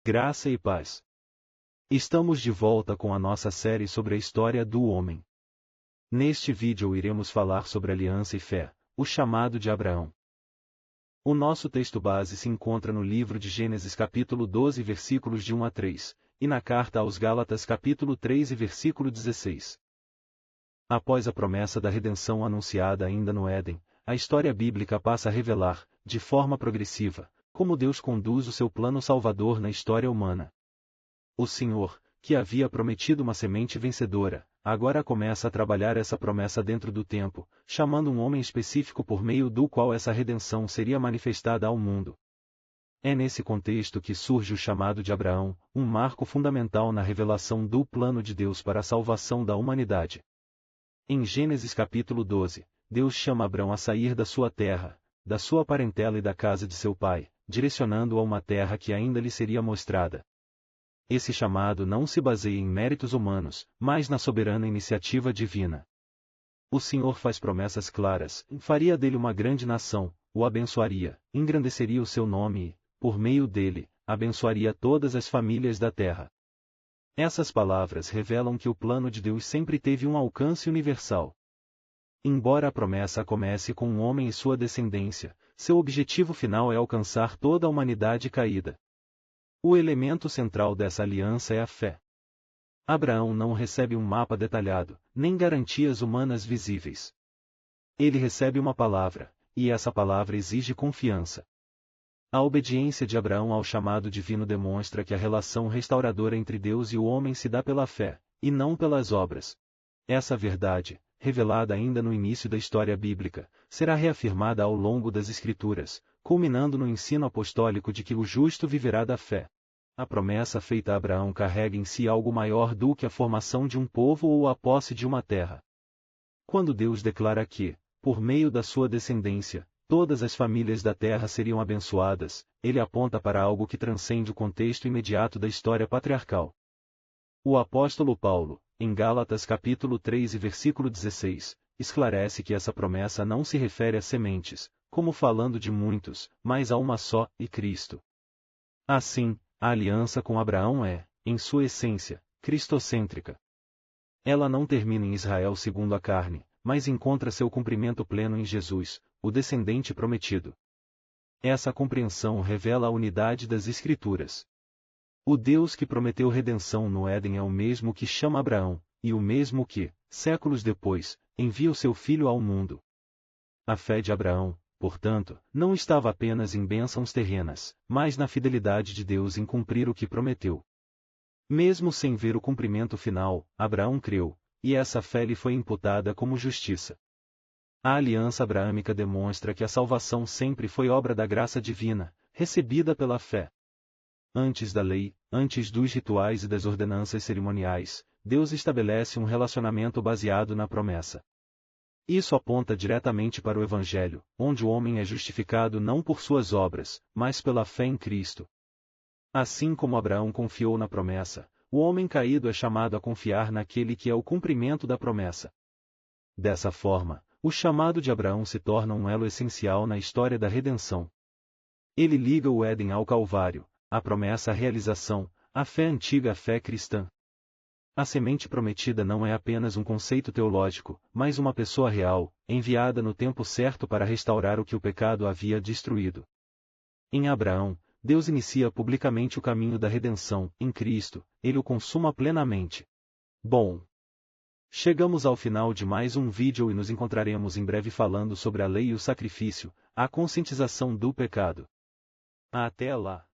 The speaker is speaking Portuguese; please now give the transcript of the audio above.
Graça e paz. Estamos de volta com a nossa série sobre a história do homem. Neste vídeo iremos falar sobre aliança e fé, o chamado de Abraão. O nosso texto base se encontra no livro de Gênesis capítulo 12 versículos de 1 a 3, e na carta aos Gálatas capítulo 3 e versículo 16. Após a promessa da redenção anunciada ainda no Éden, a história bíblica passa a revelar, de forma progressiva, como Deus conduz o seu plano salvador na história humana. O Senhor, que havia prometido uma semente vencedora, agora começa a trabalhar essa promessa dentro do tempo, chamando um homem específico por meio do qual essa redenção seria manifestada ao mundo. É nesse contexto que surge o chamado de Abraão, um marco fundamental na revelação do plano de Deus para a salvação da humanidade. Em Gênesis capítulo 12, Deus chama Abraão a sair da sua terra, da sua parentela e da casa de seu pai, direcionando-o a uma terra que ainda lhe seria mostrada. Esse chamado não se baseia em méritos humanos, mas na soberana iniciativa divina. O Senhor faz promessas claras, faria dele uma grande nação, o abençoaria, engrandeceria o seu nome e, por meio dele, abençoaria todas as famílias da terra. Essas palavras revelam que o plano de Deus sempre teve um alcance universal. Embora a promessa comece com um homem e sua descendência, seu objetivo final é alcançar toda a humanidade caída. O elemento central dessa aliança é a fé. Abraão não recebe um mapa detalhado, nem garantias humanas visíveis. Ele recebe uma palavra, e essa palavra exige confiança. A obediência de Abraão ao chamado divino demonstra que a relação restauradora entre Deus e o homem se dá pela fé, e não pelas obras. Essa verdade, revelada ainda no início da história bíblica, será reafirmada ao longo das Escrituras, culminando no ensino apostólico de que o justo viverá da fé. A promessa feita a Abraão carrega em si algo maior do que a formação de um povo ou a posse de uma terra. Quando Deus declara que, por meio da sua descendência, todas as famílias da terra seriam abençoadas, ele aponta para algo que transcende o contexto imediato da história patriarcal. O apóstolo Paulo, em Gálatas capítulo 3 e versículo 16, esclarece que essa promessa não se refere a sementes, como falando de muitos, mas a uma só, e Cristo. Assim, a aliança com Abraão é, em sua essência, cristocêntrica. Ela não termina em Israel segundo a carne, mas encontra seu cumprimento pleno em Jesus, o descendente prometido. Essa compreensão revela a unidade das Escrituras. O Deus que prometeu redenção no Éden é o mesmo que chama Abraão, e o mesmo que, séculos depois, envia o seu filho ao mundo. A fé de Abraão, portanto, não estava apenas em bênçãos terrenas, mas na fidelidade de Deus em cumprir o que prometeu. Mesmo sem ver o cumprimento final, Abraão creu, e essa fé lhe foi imputada como justiça. A aliança abraâmica demonstra que a salvação sempre foi obra da graça divina, recebida pela fé. Antes da lei, antes dos rituais e das ordenanças cerimoniais, Deus estabelece um relacionamento baseado na promessa. Isso aponta diretamente para o Evangelho, onde o homem é justificado não por suas obras, mas pela fé em Cristo. Assim como Abraão confiou na promessa, o homem caído é chamado a confiar naquele que é o cumprimento da promessa. Dessa forma, o chamado de Abraão se torna um elo essencial na história da redenção. Ele liga o Éden ao Calvário, a promessa à realização, a fé antiga à fé cristã. A semente prometida não é apenas um conceito teológico, mas uma pessoa real, enviada no tempo certo para restaurar o que o pecado havia destruído. Em Abraão, Deus inicia publicamente o caminho da redenção, em Cristo, ele o consuma plenamente. Bom, chegamos ao final de mais um vídeo e nos encontraremos em breve falando sobre a lei e o sacrifício, a conscientização do pecado. Até lá!